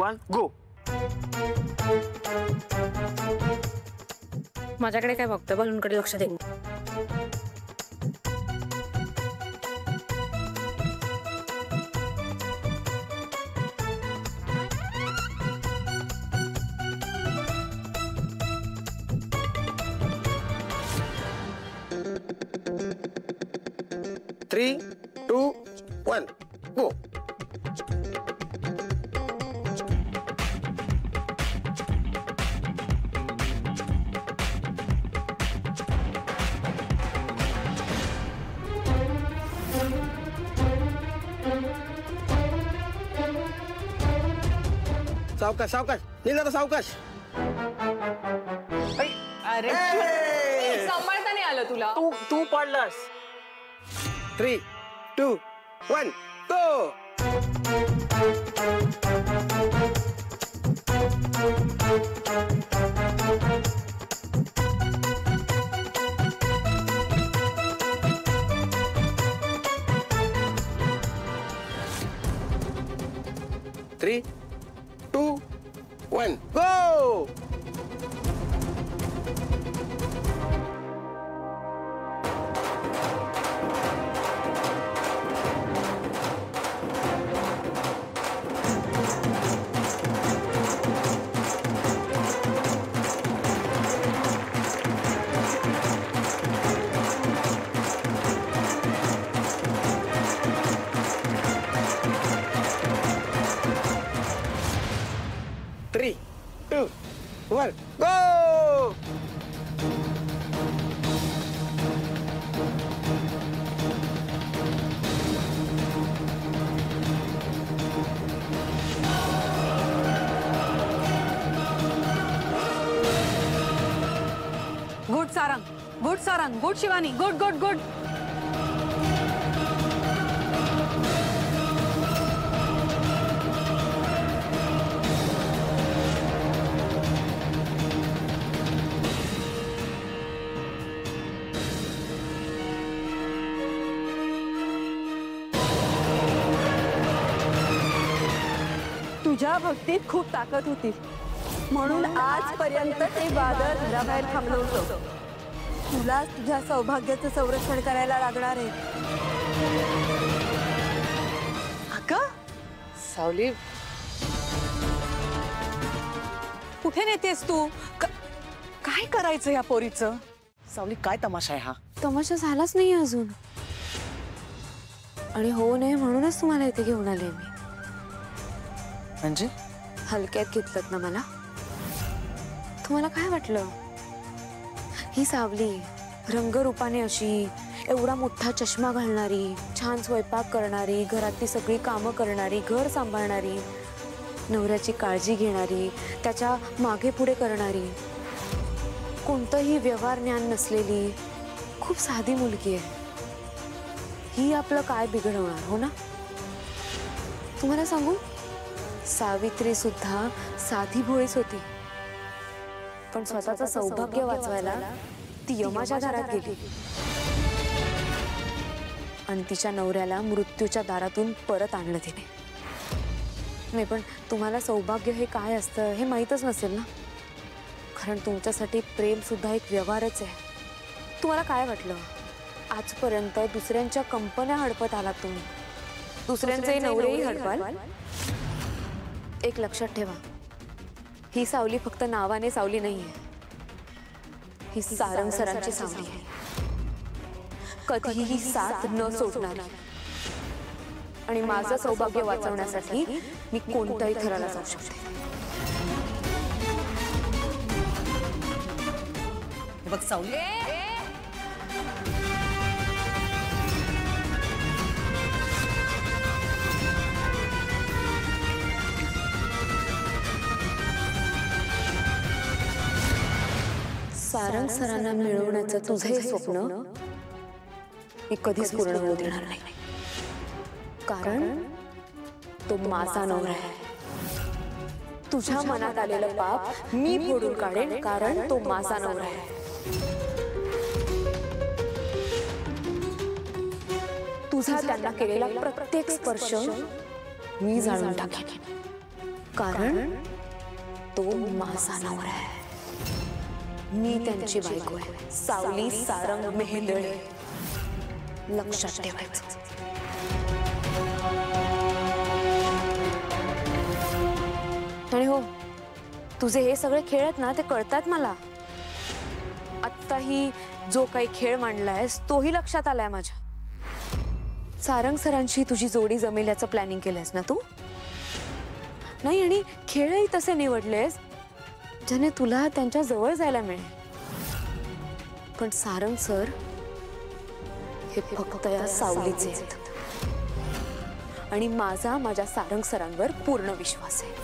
1 गो. माझ्याकडे काय बघतोय? बलूनकडे लक्ष दे. Three two one go. सावकाश सावकाश नीला सावकाश. अरे सांभाळता नाही आलं तुला. तू पडलास. 3 2 1 go. Three, 2, 1 go. Three, 2, 1 go. Good Sarang, good Sarang, good Shivani, good good good. तुझ्या भक्तीत खूप ताकद होती म्हणून आजपर्यंत ते वादळ घराबाहेर थांबलं होतं. तुला तुझ्या सौभाग्याचं संरक्षण करायला लागणार आहे. अगं सावली, कुठे नेतेस तू? काय करायचं या पोरीचं? सावली काय तमाशा आहे हा? तमाशा झालाच नाही अजून आणि हो नये म्हणूनच तुम्हाला इथे घेऊन आले मी. म्हणजे हलक्यात घेतलत ना मला? तुम्हाला काय वाटलं? ही सावली रंगरूपाने अशी, एवढा मोठा चष्मा घालणारी, छान स्वयंपाक करणारी, घरातली सगळी कामं करणारी, घर सांभाळणारी, नवऱ्याची काळजी घेणारी, त्याच्या मागे पुढे करणारी, कोणतंही व्यवहार ज्ञान नसलेली खूप साधी मुलगी आहे. ही आपलं काय बिघडवणार हो ना? तुम्हाला सांगू, सावित्री सुद्धा साधी भोळीच होती, पण स्वतःचं सौभाग्य वाचवायला ती यमाच्या दारात गेली आणि तिच्या नवऱ्याला मृत्यूच्या दारातून परत आणलं तिने. नाही पण तुम्हाला सौभाग्य हे काय असतं हे माहीतच नसेल ना, कारण तुमच्यासाठी प्रेम सुद्धा एक व्यवहारच आहे. तुम्हाला काय वाटलं आजपर्यंत दुसऱ्यांच्या कंपन्या हडपत आलात तुम्ही, दुसऱ्यांचे नवरेही हडपाल? एक लक्षात ठेवा, ही सावली फक्त नावाने सावली नाहीये, ही सारंग सरांची सावली आहे. कधीही साथ न सोडणारी आणि माझं सौभाग्य वाचवण्यासाठी मी कोणत्याही थराला जाऊ शकते. बघ सावली, सारंग सरांना मिळवण्याचं तुझं हे स्वप्न मी कधीच पूर्ण होऊ देणार नाही, कारण तो माझा नवरा आहे. तुझ्या मनात आलेलं पाप मी फोडून काढेन, कारण तो माझा नवरा आहे. तुझा त्यांना केलेला प्रत्येक स्पर्श मी जाळून टाकेन, कारण तो माझा नवरा आहे. मी त्यांची बायको आहे, सावली सारंग मेहेंदळे. लक्षात ठेवायचं. आणि हो, तुझे हे सगळे खेळ आहेत ना, ते कळतात मला. आत्ताही जो काही खेळ मांडलायस तोही लक्षात आलाय माझ्या. सारंग सरांची तुझी जोडी जमेल याचं प्लॅनिंग केलंयस ना तू. नाही, आणि खेळही तसे निवडलेस ज्याने तुला त्यांच्या जवळ जायला मिळेल. पण सारंग सर हे फक्त या सावलीचे आहेत. आणि माझा माझ्या सारंग सरांवर पूर्ण विश्वास आहे.